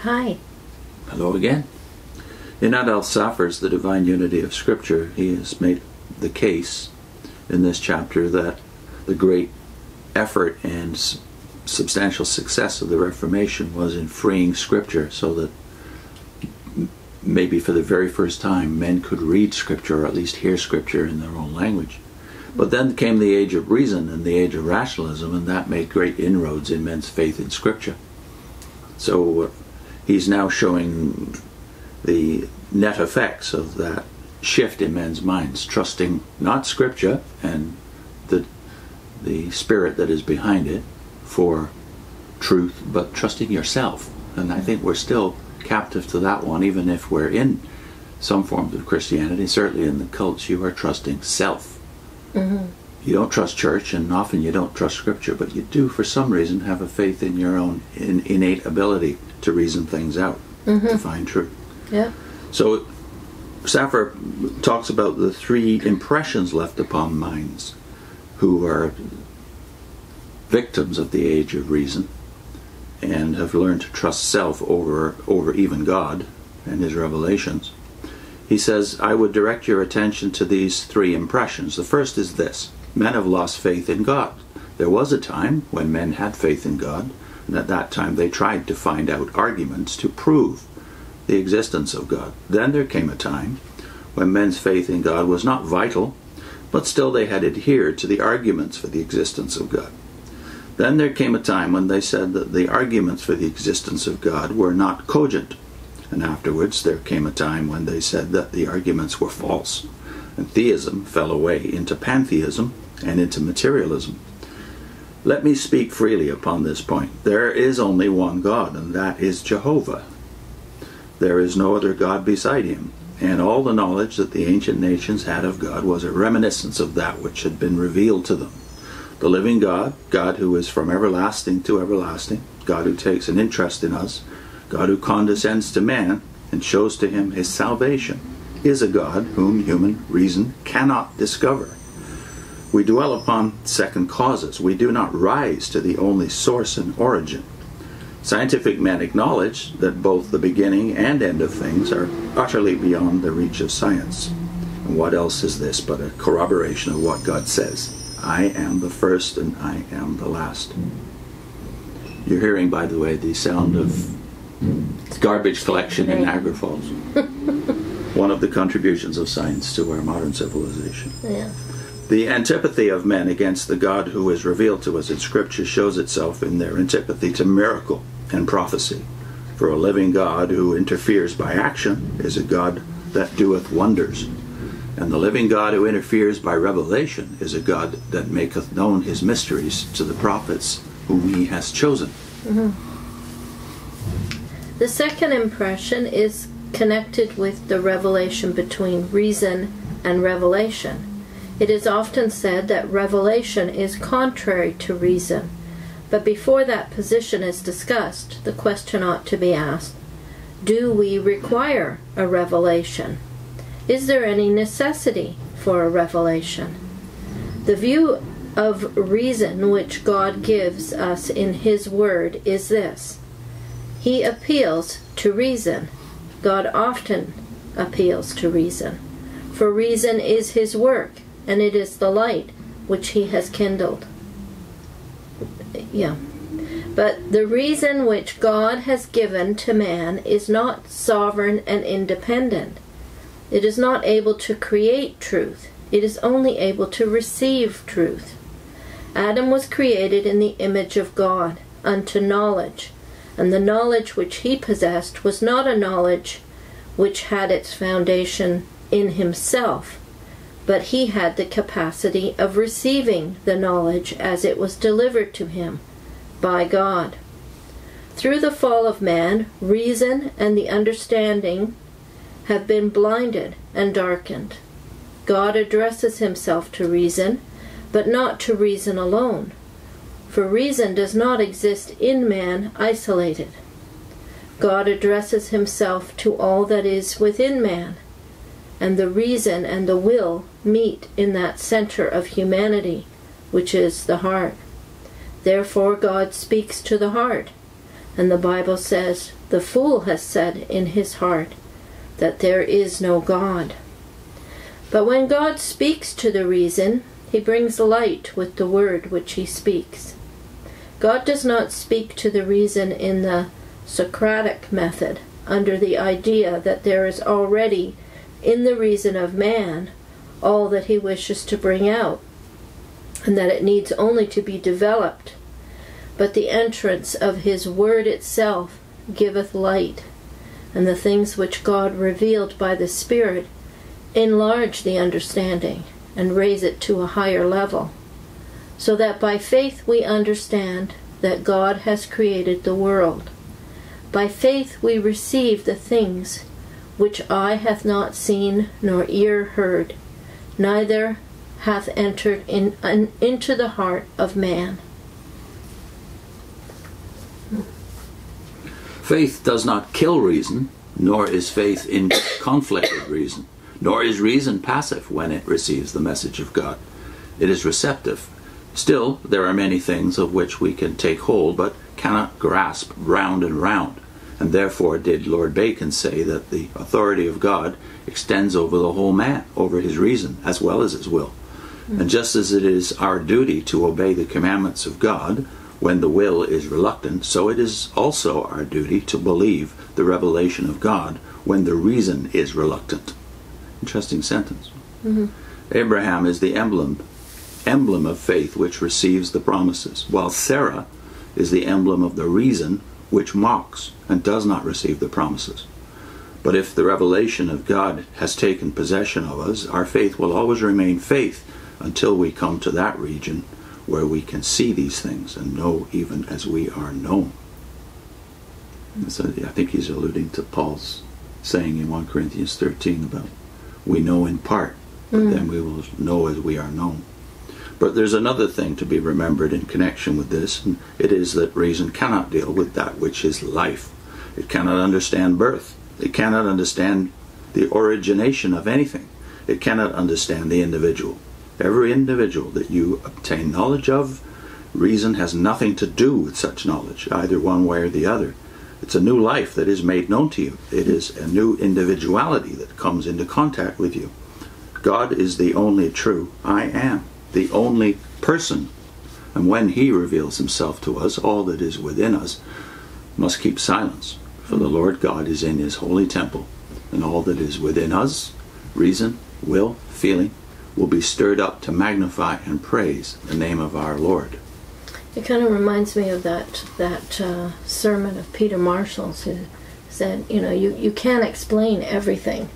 Hi. Hello again. In Adolph Saphir's The Divine Unity of Scripture, he has made the case in this chapter that the great effort and substantial success of the Reformation was in freeing Scripture so that maybe for the very first time men could read Scripture, or at least hear Scripture in their own language. But then came the age of reason and the age of rationalism, and that made great inroads in men's faith in Scripture. So he's now showing the net effects of that shift in men's minds, trusting not Scripture and the spirit that is behind it for truth, but trusting yourself. And I think we're still captive to that one, even if we're in some forms of Christianity. Certainly in the cults, you are trusting self. Mm-hmm. You don't trust church, and often you don't trust Scripture, but you do, for some reason, have a faith in your own innate ability to reason things out, to find truth. Yeah. So Saphir talks about the three impressions left upon minds who are victims of the age of reason and have learned to trust self over even God and his revelations. He says, I would direct your attention to these three impressions. The first is this: men have lost faith in God. There was a time when men had faith in God, and at that time they tried to find out arguments to prove the existence of God. Then there came a time when men's faith in God was not vital, but still they had adhered to the arguments for the existence of God. Then there came a time when they said that the arguments for the existence of God were not cogent. And afterwards there came a time when they said that the arguments were false. And theism fell away into pantheism and into materialism. Let me speak freely upon this point. There is only one God, and that is Jehovah. There is no other God beside him. And all the knowledge that the ancient nations had of God was a reminiscence of that which had been revealed to them. The living God, God who is from everlasting to everlasting, God who takes an interest in us, God who condescends to man and shows to him his salvation, is a God whom human reason cannot discover. We dwell upon second causes. We do not rise to the only source and origin. Scientific men acknowledge that both the beginning and end of things are utterly beyond the reach of science. And what else is this but a corroboration of what God says? I am the first and I am the last. You're hearing, by the way, the sound of garbage collection in Niagara Falls. One of the contributions of science to our modern civilization. Yeah. The antipathy of men against the God who is revealed to us in Scripture shows itself in their antipathy to miracle and prophecy. For a living God who interferes by action is a God that doeth wonders. And the living God who interferes by revelation is a God that maketh known his mysteries to the prophets whom he has chosen. The second impression is connected with the revelation between reason and revelation. It is often said that revelation is contrary to reason. But before that position is discussed, the question ought to be asked, do we require a revelation? Is there any necessity for a revelation? The view of reason which God gives us in his word is this: he appeals to reason. God often appeals to reason. For reason is his work, and it is the light which he has kindled. But the reason which God has given to man is not sovereign and independent. It is not able to create truth. It is only able to receive truth. Adam was created in the image of God, unto knowledge, and the knowledge which he possessed was not a knowledge which had its foundation in himself, but he had the capacity of receiving the knowledge as it was delivered to him by God. Through the fall of man, reason and the understanding have been blinded and darkened. God addresses himself to reason, but not to reason alone, for reason does not exist in man isolated. God addresses himself to all that is within man, and the reason and the will meet in that center of humanity, which is the heart. Therefore God speaks to the heart. And the Bible says, the fool has said in his heart that there is no God. But when God speaks to the reason, he brings light with the word which he speaks. God does not speak to the reason in the Socratic method, under the idea that there is already in the reason of man all that he wishes to bring out, and that it needs only to be developed. But the entrance of his word itself giveth light, and the things which God revealed by the Spirit enlarge the understanding and raise it to a higher level, so that by faith we understand that God has created the world. By faith we receive the things which eye hath not seen, nor ear heard, neither hath entered into the heart of man. Faith does not kill reason, nor is faith in conflict with reason, nor is reason passive when it receives the message of God. It is receptive. Still, there are many things of which we can take hold, but cannot grasp round and round. And therefore did Lord Bacon say that the authority of God extends over the whole man, over his reason as well as his will. And just as it is our duty to obey the commandments of God when the will is reluctant, so it is also our duty to believe the revelation of God when the reason is reluctant. Interesting sentence. Abraham is the emblem of faith which receives the promises, while Sarah is the emblem of the reason which mocks and does not receive the promises. But if the revelation of God has taken possession of us, our faith will always remain faith until we come to that region where we can see these things and know even as we are known. And so I think he's alluding to Paul's saying in 1 Corinthians 13 about we know in part, but then we will know as we are known. But there's another thing to be remembered in connection with this, and it is that reason cannot deal with that which is life. It cannot understand birth. It cannot understand the origination of anything. It cannot understand the individual. Every individual that you obtain knowledge of, reason has nothing to do with such knowledge, either one way or the other. It's a new life that is made known to you. It is a new individuality that comes into contact with you. God is the only true I am, the only person. And when he reveals himself to us, all that is within us must keep silence. For the Lord God is in his holy temple, and all that is within us, reason, will, feeling, will be stirred up to magnify and praise the name of our Lord. It kind of reminds me of that sermon of Peter Marshall's, who said, you can't explain everything.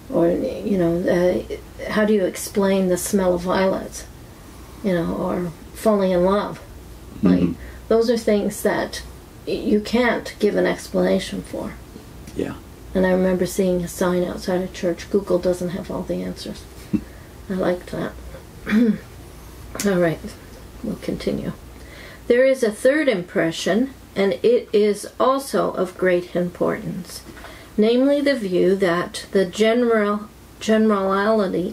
Or, how do you explain the smell of violets? Or falling in love. Like, those are things that you can't give an explanation for. Yeah. And I remember seeing a sign outside a church, Google doesn't have all the answers. I liked that. All right, we'll continue. There is a third impression, and it is also of great importance, namely the view that the generality,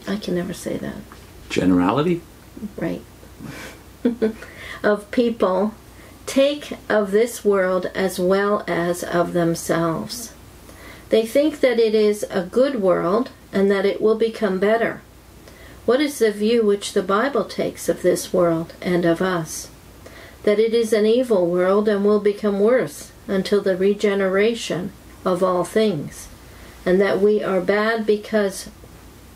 I can never say that. Generality? Right. Of people take of this world as well as of themselves. They think that it is a good world and that it will become better. What is the view which the Bible takes of this world and of us? That it is an evil world and will become worse until the regeneration of all things, and that we are bad because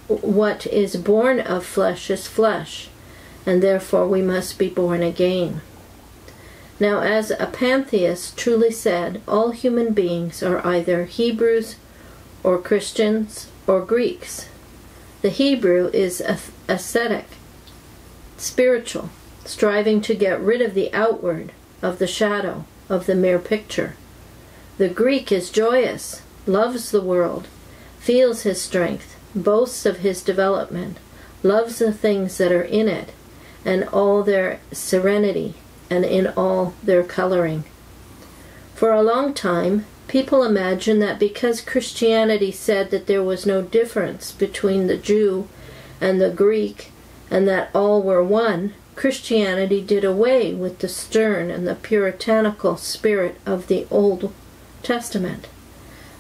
what is born of flesh is flesh, and therefore we must be born again. Now, as a pantheist truly said, all human beings are either Hebrews or Christians or Greeks. The Hebrew is ascetic, spiritual, striving to get rid of the outward, of the shadow, of the mere picture. The Greek is joyous, loves the world, feels his strength, boasts of his development, loves the things that are in it, and all their serenity, and in all their coloring. For a long time, people imagined that because Christianity said that there was no difference between the Jew and the Greek, and that all were one, Christianity did away with the stern and the puritanical spirit of the Old Testament.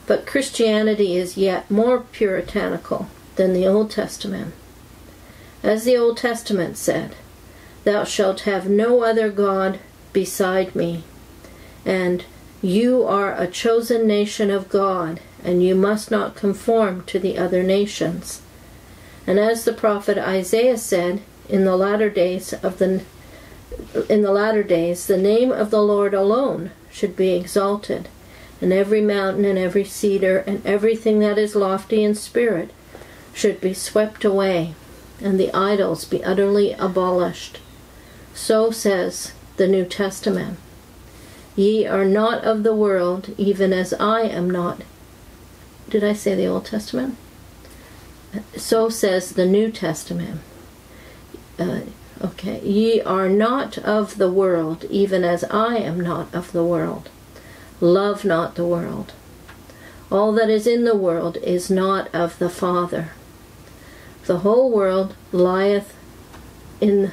But Christianity is yet more puritanical than the Old Testament. As the Old Testament said, "Thou shalt have no other God beside me," and "You are a chosen nation of God, and you must not conform to the other nations." And as the prophet Isaiah said, in the latter days, the name of the Lord alone should be exalted, and every mountain and every cedar and everything that is lofty in spirit should be swept away, and the idols be utterly abolished. So says the New Testament. "Ye are not of the world, even as I am not." Did I say the Old Testament? So says the New Testament. Ye are not of the world, even as I am not of the world. Love not the world. All that is in the world is not of the Father. The whole world lieth in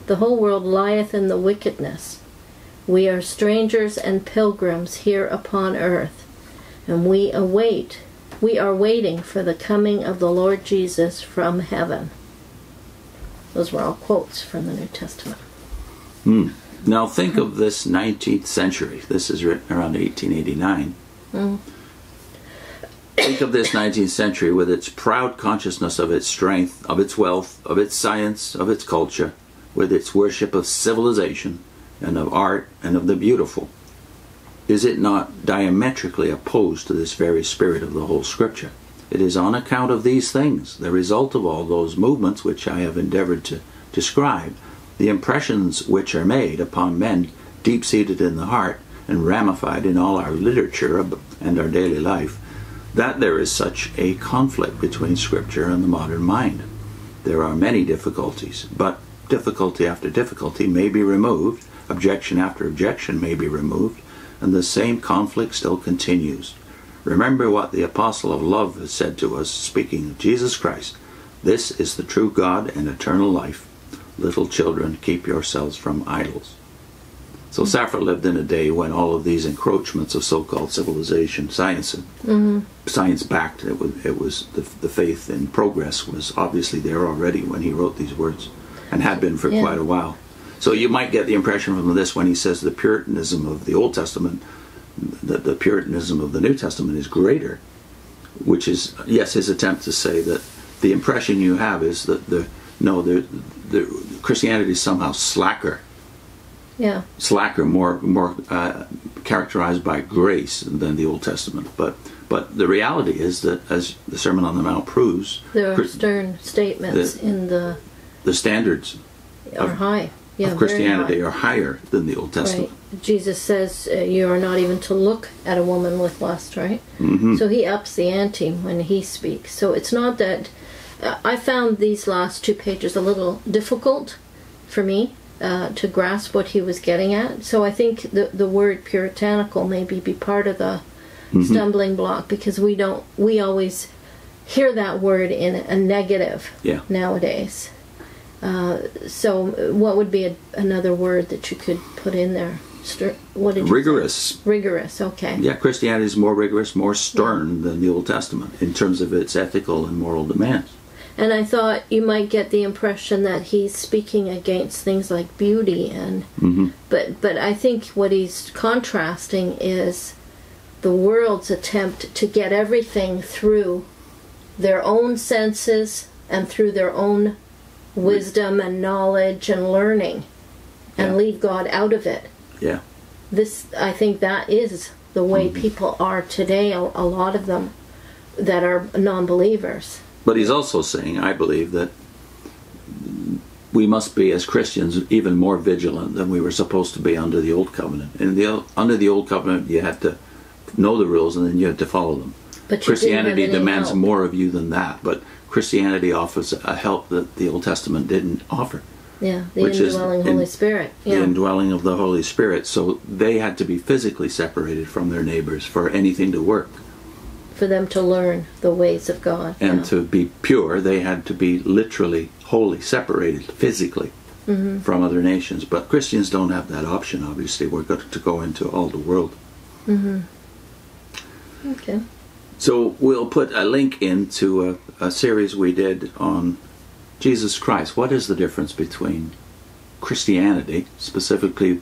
the wickedness. We are strangers and pilgrims here upon earth, and we are waiting for the coming of the Lord Jesus from heaven. Those were all quotes from the New Testament. Now think of this 19th century. This is written around 1889. Think of this 19th century with its proud consciousness of its strength, of its wealth, of its science, of its culture, with its worship of civilization and of art and of the beautiful. Is it not diametrically opposed to this very spirit of the whole Scripture? It is on account of these things, the result of all those movements which I have endeavored to describe, the impressions which are made upon men deep-seated in the heart and ramified in all our literature and our daily life, that there is such a conflict between Scripture and the modern mind. There are many difficulties, but difficulty after difficulty may be removed, objection after objection may be removed, and the same conflict still continues. Remember what the Apostle of Love has said to us, speaking of Jesus Christ. "This is the true God and eternal life. Little children, keep yourselves from idols." So Saphir lived in a day when all of these encroachments of so-called civilization, science backed, it was the faith in progress was obviously there already when he wrote these words, and had been for quite a while. So you might get the impression from this when he says the Puritanism of the Old Testament, that the Puritanism of the New Testament is greater, which is, yes, his attempt to say that the impression you have is that the Christianity is somehow slacker. Yeah. Slacker, more characterized by grace than the Old Testament. But the reality is that, as the Sermon on the Mount proves, there are stern statements in the standards are high. Yeah, of Christianity are higher than the Old Testament. Right. Jesus says you are not even to look at a woman with lust, right? So he ups the ante when he speaks. So it's not that... I found these last 2 pages a little difficult for me to grasp what he was getting at. So I think the word puritanical maybe be part of the stumbling block, because we always hear that word in a negative nowadays. So what would be another word that you could put in there? What did you rigorous. Say? Rigorous, okay. Yeah, Christianity is more rigorous, more stern than the Old Testament in terms of its ethical and moral demands. And I thought you might get the impression that he's speaking against things like beauty, and but I think what he's contrasting is the world's attempt to get everything through their own senses and through their own wisdom and knowledge and learning, and leave God out of it. Yeah. I think that is the way people are today, a lot of them that are non-believers. But he's also saying, I believe, that we must be, as Christians, even more vigilant than we were supposed to be under the Old Covenant. Under the Old Covenant, you had to know the rules and then you had to follow them. But Christianity demands more of you than that. But Christianity offers a help that the Old Testament didn't offer. Yeah, the indwelling Holy Spirit. Yeah. The indwelling of the Holy Spirit. So they had to be physically separated from their neighbors for anything to work. For them to learn the ways of God. And to be pure, they had to be literally, wholly separated, physically from other nations. But Christians don't have that option, obviously. We're going to go into all the world. Okay. So we'll put a link into a series we did on Jesus Christ. What is the difference between Christianity, specifically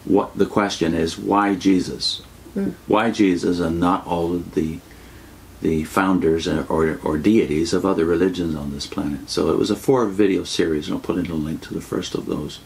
what the question is, why Jesus? Why Jesus and not all of the founders or deities of other religions on this planet? So it was a 4-video series, and I'll put in a link to the first of those.